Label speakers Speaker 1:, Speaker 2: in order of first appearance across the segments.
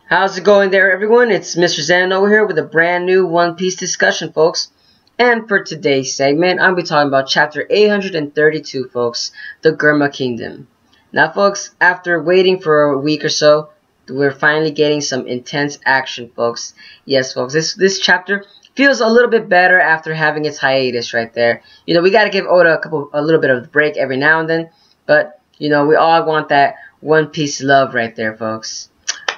Speaker 1: How's it going there, everyone? It's Mr. Zen over here with a brand new One Piece discussion, folks. And for today's segment, I'll be talking about chapter 832, folks, the Genma Kingdom. Now, folks, after waiting for a week or so, we're finally getting some intense action, folks. Yes, folks, this chapter feels a little bit better after having its hiatus right there. You know, we gotta give Oda a little bit of a break every now and then, but you know, we all want that One Piece love right there, folks.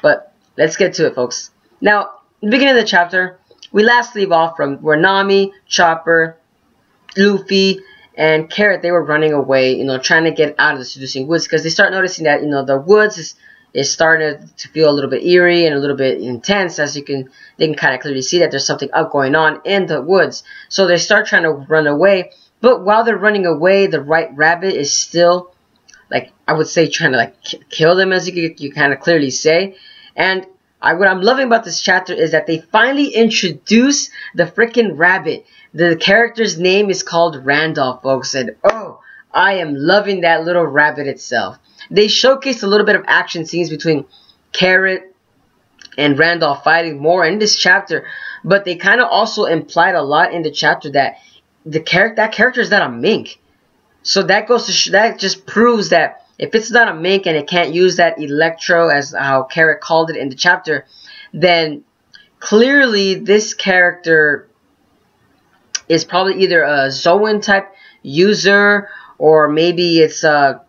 Speaker 1: But let's get to it, folks. Now, in the beginning of the chapter, we last leave off from where Nami, Chopper, Luffy, and Carrot, they were running away, you know, trying to get out of the seducing woods, because they start noticing that, you know, the woods is starting to feel a little bit eerie and a little bit intense, as they can kind of clearly see that there's something up going on in the woods. So they start trying to run away, but while they're running away, the White Rabbit is still, like, I would say, trying to, like, kill them, as you kind of clearly say. And what I'm loving about this chapter is that they finally introduce the freaking rabbit. The character's name is called Randolph, folks, and oh, I am loving that little rabbit itself. They showcased a little bit of action scenes between Carrot and Randolph fighting more in this chapter, but they kind of also implied a lot in the chapter that that character is not a mink. So that goes to that just proves that if it's not a mink and it can't use that electro, as how Carrot called it in the chapter, then clearly this character is probably either a Zoan type user, or maybe it's a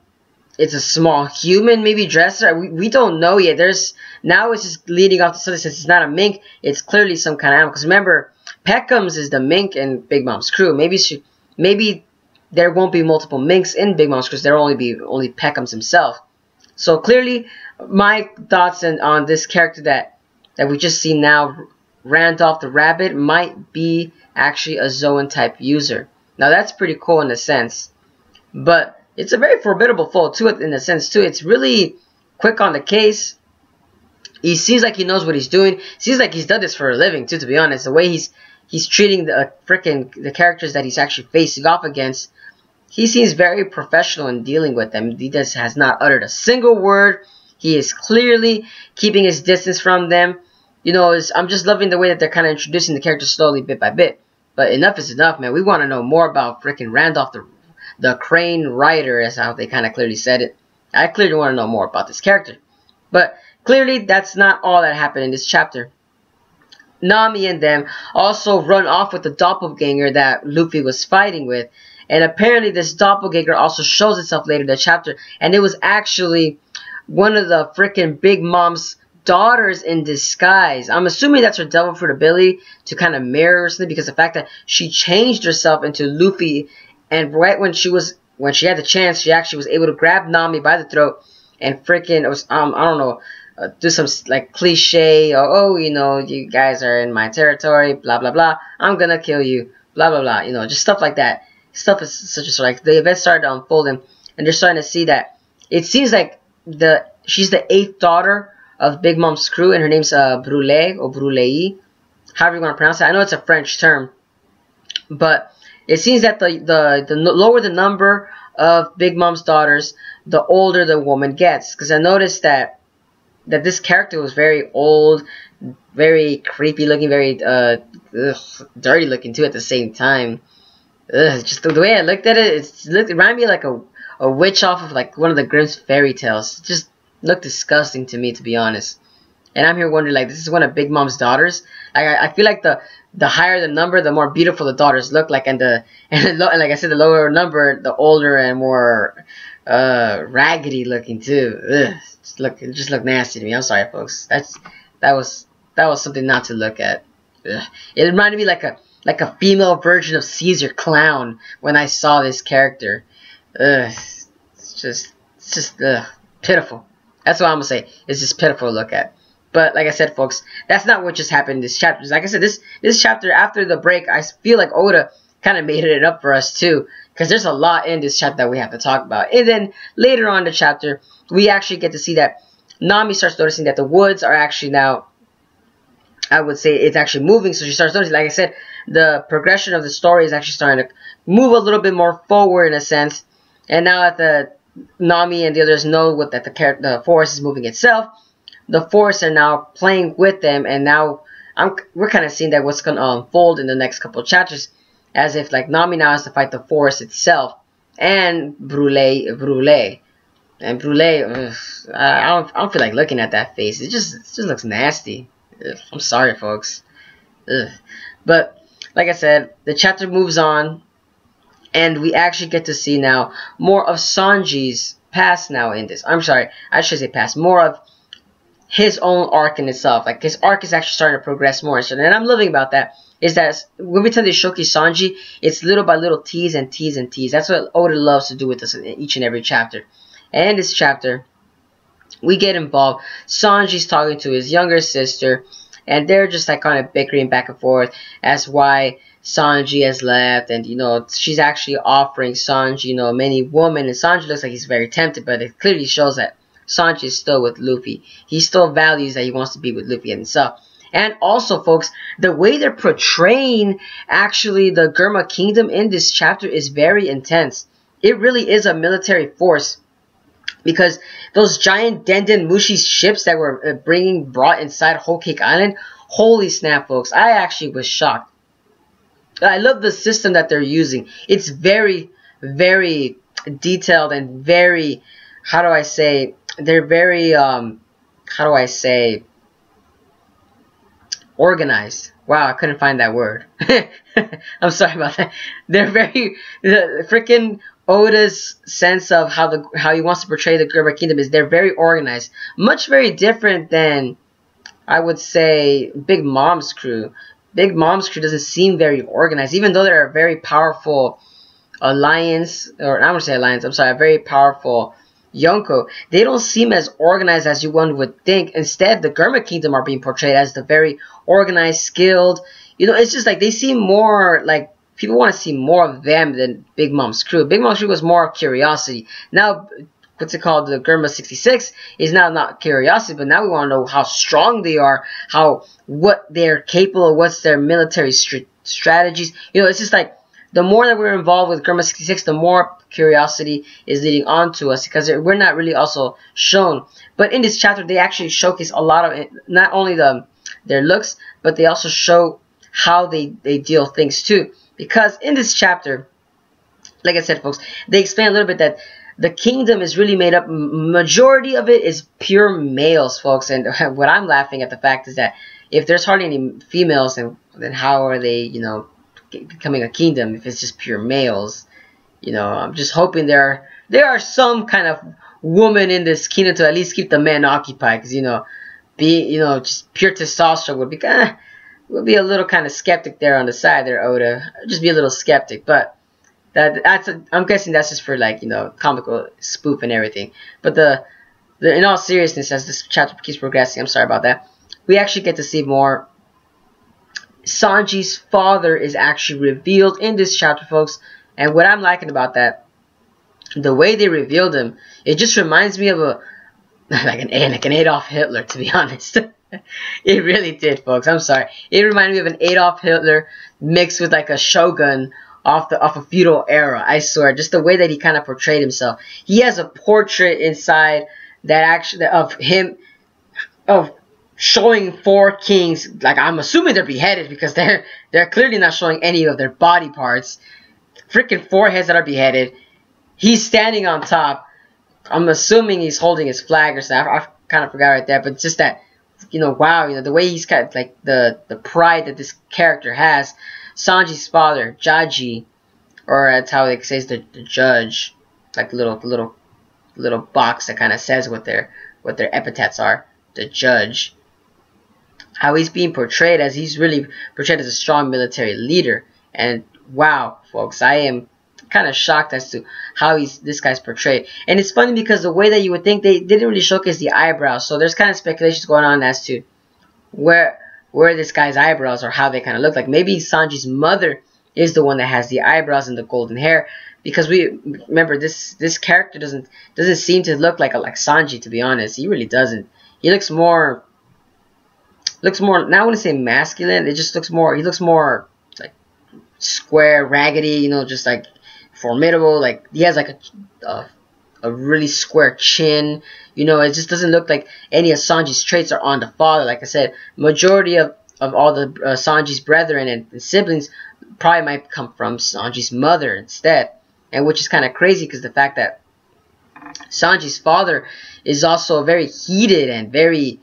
Speaker 1: small human, maybe dresser. We don't know yet. Now it's just leading off to something. Since it's not a mink, it's clearly some kind of animal. Because remember, Peckham's is the mink in Big Mom's crew. Maybe there won't be multiple minks in Big Mom's crew. There will only be Peckham's himself. So clearly, my thoughts on this character that we just see now, Randolph the Rabbit, might be actually a Zoan type user. Now that's pretty cool in a sense, but it's a very formidable foe too in a sense too. It's really quick on the case. He seems like he knows what he's doing. Seems like he's done this for a living too, to be honest. The way he's treating the characters that he's actually facing off against, he seems very professional in dealing with them. He just has not uttered a single word. He is clearly keeping his distance from them. You know, I'm just loving the way that they're kind of introducing the characters slowly, bit by bit. But enough is enough, man. We want to know more about freaking Randolph, the Crane Rider, as how they kind of clearly said it. I clearly want to know more about this character. But clearly, that's not all that happened in this chapter. Nami and them also run off with the doppelganger that Luffy was fighting with. And apparently this doppelganger also shows itself later in the chapter. And it was actually one of the freaking Big Mom's daughters in disguise. I'm assuming that's her devil fruit ability to kind of mirror something, because the fact that she changed herself into Luffy, and right when she had the chance, she actually was able to grab Nami by the throat and freaking, I don't know, do some like cliche, oh, you know, you guys are in my territory, blah blah blah, I'm gonna kill you, blah blah blah, you know, just stuff like that. Stuff is such as, like, the events started unfolding, and they're starting to see that it seems like she's the 8th daughter of Big Mom's crew, and her name's Brûlé or Brûlée, however you want to pronounce it. I know it's a French term, but it seems that the lower the number of Big Mom's daughters, the older the woman gets. Because I noticed that this character was very old, very creepy looking, very dirty looking too at the same time. Just the way I looked at it, it reminded me like a witch off of like one of the Grimm's fairy tales. It just looked disgusting to me, to be honest. And I'm here wondering, like, this is one of Big Mom's daughters. I feel like the higher the number, the more beautiful the daughters look like, and like I said, the lower number, the older and more raggedy looking too. It just looked nasty to me. I'm sorry, folks. That was something not to look at. Ugh. It reminded me like a female version of Caesar Clown when I saw this character. It's just pitiful. That's what I'm gonna say. It's just pitiful to look at. But like I said, folks, that's not what just happened in this chapter. Like I said, this chapter, after the break, I feel like Oda kind of made it up for us too, because there's a lot in this chapter that we have to talk about. And then later on in the chapter, we actually get to see that Nami starts noticing that the woods are actually now, I would say, it's actually moving. So she starts noticing, like I said, the progression of the story is actually starting to move a little bit more forward in a sense. And now that Nami and the others know that the forest is moving itself, the Force are now playing with them, and now we're kind of seeing that what's going to unfold in the next couple of chapters, as if like Nami now has to fight the Force itself and Brûlé. And Brûlé, I don't feel like looking at that face. It just looks nasty. Ugh, I'm sorry, folks. Ugh. But like I said, the chapter moves on, and we actually get to see now more of Sanji's past now in this. I'm sorry, I should say past. More of his own arc in itself. Like, his arc is actually starting to progress more. And I'm loving about that is that when we tell they showcase Sanji, it's little by little tease and tease and tease. That's what Oda loves to do with us in each and every chapter. And in this chapter, we get involved. Sanji's talking to his younger sister, and they're just like kind of bickering back and forth as why Sanji has left. And, you know, she's actually offering Sanji, you know, many women. And Sanji looks like he's very tempted, but it clearly shows that Sanji is still with Luffy. He still values that he wants to be with Luffy and stuff. And also, folks, the way they're portraying actually the Genma Kingdom in this chapter is very intense. It really is a military force. Because those giant Denden Mushi ships that were brought inside Whole Cake Island, holy snap, folks, I actually was shocked. I love the system that they're using. It's very, very detailed and very, how do I say, they're very, how do I say, organized. Wow, I couldn't find that word. I'm sorry about that. They're very, freaking Oda's sense of how he wants to portray the Genma Kingdom is they're very organized. Much very different than, I would say, Big Mom's crew. Big Mom's crew doesn't seem very organized, even though they're a very powerful alliance, or I won't say alliance, I'm sorry, a very powerful Yonko. They don't seem as organized as one would think. Instead, the Genma Kingdom are being portrayed as the very organized, skilled. You know, it's just like they seem more like people want to see more of them than Big Mom's crew. Big Mom's crew was more curiosity. Now, what's it called? The Genma 66 is now not curiosity, but now we want to know how strong they are, what they're capable of, what's their military strategies. You know, it's just like the more that we're involved with Genma 66, the more curiosity is leading on to us because we're not really also shown. But in this chapter, they actually showcase a lot of it, not only their looks, but they also show how they deal things too. Because in this chapter, like I said, folks, they explain a little bit that the kingdom is really made up, majority of it is pure males, folks. And what I'm laughing at the fact is that if there's hardly any females, then how are they, you know, becoming a kingdom if it's just pure males? You know, I'm just hoping there are some kind of woman in this kingdom to at least keep the men occupied. Because, you know, just pure testosterone would be a little kind of skeptic there on the side there, Oda. Just be a little skeptic, but I'm guessing that's just for, like, you know, comical spoof and everything. But in all seriousness, as this chapter keeps progressing, I'm sorry about that, we actually get to see more. Sanji's father is actually revealed in this chapter, folks. And what I'm liking about that, the way they revealed him, it just reminds me of like an Adolf Hitler, to be honest. It really did, folks. I'm sorry. It reminded me of an Adolf Hitler mixed with like a shogun off a feudal era. I swear, just the way that he kind of portrayed himself. He has a portrait inside that actually of him showing 4 kings. Like, I'm assuming they're beheaded because they're clearly not showing any of their body parts. Freaking 4 heads that are beheaded. He's standing on top. I'm assuming he's holding his flag or something. I kind of forgot right there, but just that, you know, wow, you know, the way he's kind of like the pride that this character has. Sanji's father, Jajji, or that's how they say the judge, like little box that kind of says what their epithets are. The judge. How he's being portrayed as he's really portrayed as a strong military leader. And wow, folks, I am kind of shocked as to how this guy's portrayed. And it's funny because the way that you would think, they didn't really showcase the eyebrows. So there's kind of speculations going on as to where this guy's eyebrows or how they kind of look like. Maybe Sanji's mother is the one that has the eyebrows and the golden hair. Because we remember this character doesn't seem to look like Sanji, to be honest. He really doesn't. He looks more now I wouldn't say masculine. It just looks more, he looks more like square, raggedy, you know, just like formidable. Like he has like a a really square chin. You know, it just doesn't look like any of Sanji's traits are on the father. Like I said, majority of all the Sanji's brethren and siblings probably might come from Sanji's mother instead. And which is kind of crazy because the fact that Sanji's father is also very heated and very,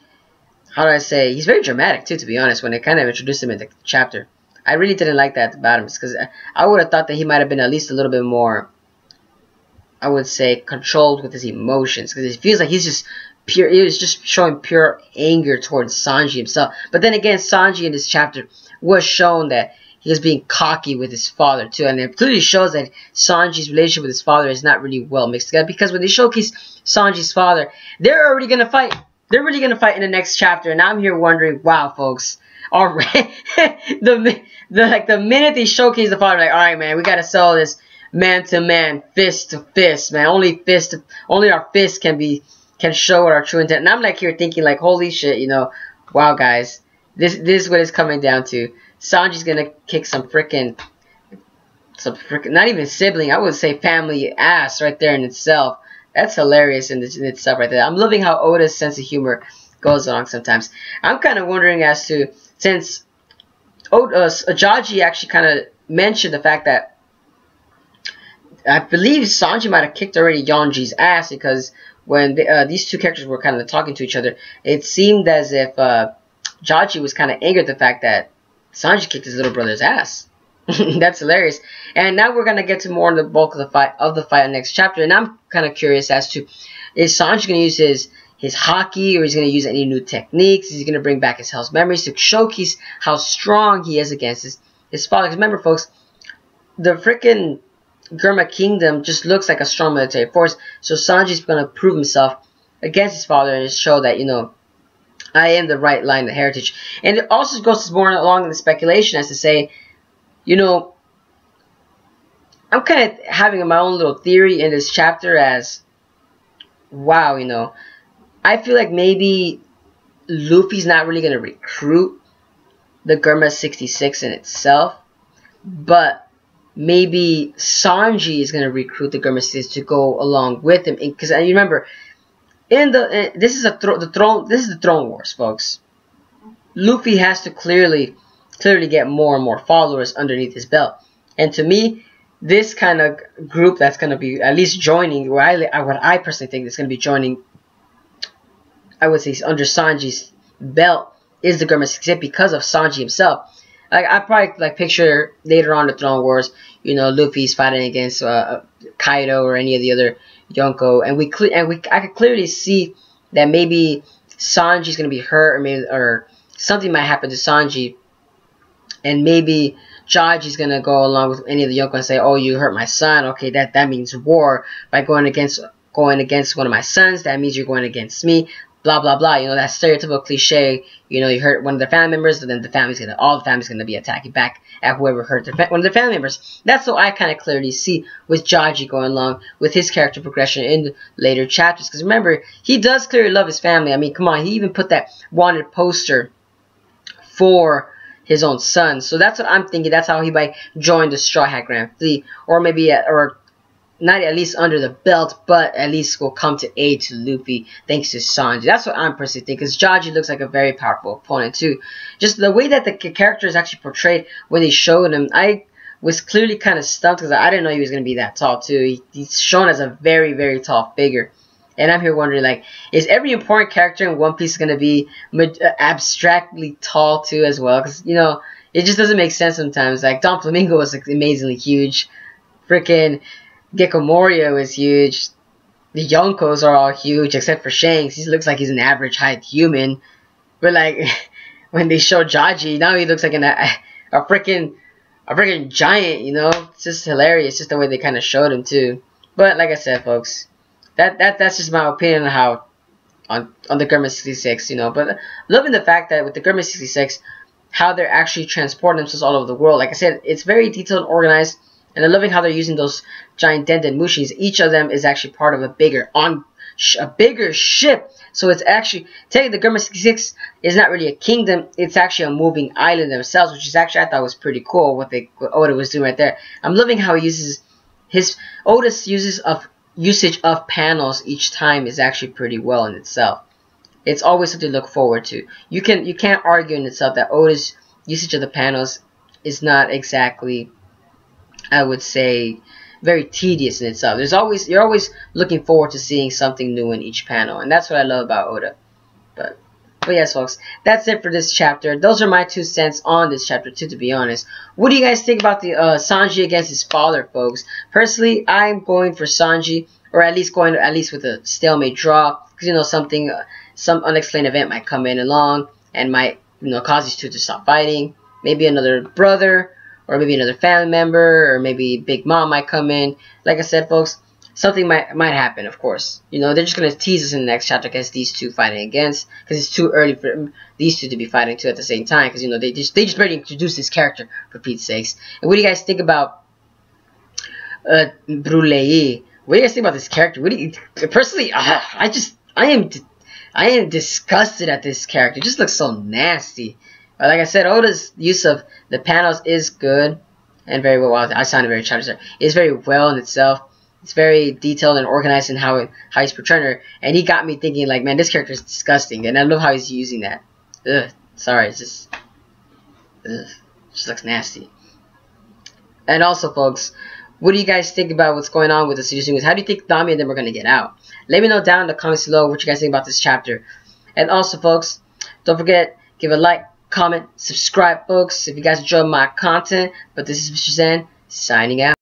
Speaker 1: how do I say, he's very dramatic too, to be honest, when they kind of introduced him in the chapter. I really didn't like that about him because I would have thought that he might have been at least a little bit more, I would say, controlled with his emotions, because it feels like he's just pure. He was just showing pure anger towards Sanji himself. But then again, Sanji in this chapter was shown that he was being cocky with his father too, and it clearly shows that Sanji's relationship with his father is not really well mixed together. Because when they showcase Sanji's father, they're already gonna fight. They're really gonna fight in the next chapter, and I'm here wondering, wow, folks. Already, the minute they showcase the father, like, all right, man, we gotta sell this man to man, fist to fist, man. Only our fists can show our true intent. And I'm like here thinking, like, holy shit, you know, wow, guys, this is what it's coming down to. Sanji's gonna kick some freaking, not even sibling, I would say family ass right there in itself. That's hilarious in itself right there. I'm loving how Oda's sense of humor goes along sometimes. I'm kind of wondering as to, since Jajji actually kind of mentioned the fact that I believe Sanji might have kicked already Yonji's ass, because when these two characters were kind of talking to each other, it seemed as if Jajji was kind of angered at the fact that Sanji kicked his little brother's ass. That's hilarious. And now we're gonna get to more in the bulk of the fight in the next chapter, and I'm kind of curious as to, is Sanji gonna use his haki, or he's going to use any new techniques? Is he going to bring back his Hell's memories to showcase how strong he is against his father? Because remember, folks, the freaking Genma Kingdom just looks like a strong military force. So Sanji's going to prove himself against his father and show that, you know, I am the right line of heritage. And it also goes more along in the speculation as to say, you know, I'm kind of having my own little theory in this chapter as, wow, you know, I feel like maybe Luffy's not really going to recruit the Genma 66 in itself, but maybe Sanji is going to recruit the Genma 66 to go along with him. Because you remember, this is the Throne Wars, folks. Luffy has to clearly get more and more followers underneath his belt, and to me, this kind of group that's going to be at least joining, what I personally think is going to be joining, I would say, under Sanji's belt, is the Genma 68 because of Sanji himself. Like, I probably picture later on the Throne Wars, you know, Luffy's fighting against Kaido or any of the other Yonko, and I could clearly see that maybe Sanji's gonna be hurt, or something might happen to Sanji, and maybe Jajji's gonna go along with any of the Yonko and say, "Oh, you hurt my son. Okay, that means war. By going against one of my sons, that means you're going against me." Blah blah blah. You know, that stereotypical cliche. You know, you hurt one of the family members, and then all the family's gonna be attacking back at whoever hurt one of their family members. That's what I kind of clearly see with Jajji going along with his character progression in the later chapters. Because remember, he does clearly love his family. I mean, come on, he even put that wanted poster for his own son. So that's what I'm thinking. That's how he might join the Straw Hat Grand Fleet, or maybe or not at least under the belt, but at least will come to aid to Luffy thanks to Sanji. That's what I'm personally thinking, because Jajji looks like a very powerful opponent too. Just the way that the character is actually portrayed when they showed him, I was clearly kind of stumped because I didn't know he was going to be that tall too. He's shown as a very, very tall figure. And I'm here wondering, like, is every important character in One Piece going to be abstractly tall too as well? Because, you know, it just doesn't make sense sometimes. Like, Don Flamingo was like amazingly huge. Freaking Gecko Moria is huge. The Yonkos are all huge except for Shanks. He looks like he's an average height human. But like when they show Jajji, now he looks like a freaking giant, you know? It's just hilarious, just the way they kind of showed him too. But like I said, folks, that's just my opinion on how on the Genma 66, you know. But loving the fact that with the Genma 66, how they're actually transporting themselves all over the world. Like I said, it's very detailed and organized. And I'm loving how they're using those giant dented mushis. Each of them is actually part of a bigger ship. So it's actually, technically the Genma 66 is not really a kingdom. It's actually a moving island themselves, which is actually, I thought was pretty cool what Oda was doing right there. I'm loving how he uses Oda's uses of usage of panels each time is actually pretty well in itself. It's always something to look forward to. You can't argue in itself that Oda's usage of the panels is not exactly, I would say, very tedious in itself. You're always looking forward to seeing something new in each panel, and that's what I love about Oda. But yes, folks, that's it for this chapter. Those are my 2 cents on this chapter 2, to be honest. What do you guys think about the Sanji against his father, folks? Personally, I'm going for Sanji, or at least with a stalemate draw, because some unexplained event might come in along and might cause these two to stop fighting. Maybe another brother, or maybe another family member, or maybe Big Mom might come in. Like I said, folks, something might happen, of course. They're just going to tease us in the next chapter against these two fighting against, because it's too early for these two to be fighting too at the same time, because they just barely introduced this character, for Pete's sakes. And what do you guys think about Brulei? What do you guys think about this character? Personally, I am disgusted at this character. It just looks so nasty. But like I said, Oda's use of the panels is good and very well. I sounded very childish there. It's very well in itself. It's very detailed and organized in how he's portraying her. And he got me thinking, like, man, this character is disgusting. And I love how he's using that. Ugh, sorry, it's just, ugh, it just looks nasty. And also, folks, what do you guys think about what's going on with the seducing? How do you think Nami and them are going to get out? Let me know down in the comments below what you guys think about this chapter. And also, folks, don't forget, give a like, comment, subscribe, folks, if you guys enjoy my content. But this is Mr. Zen, signing out.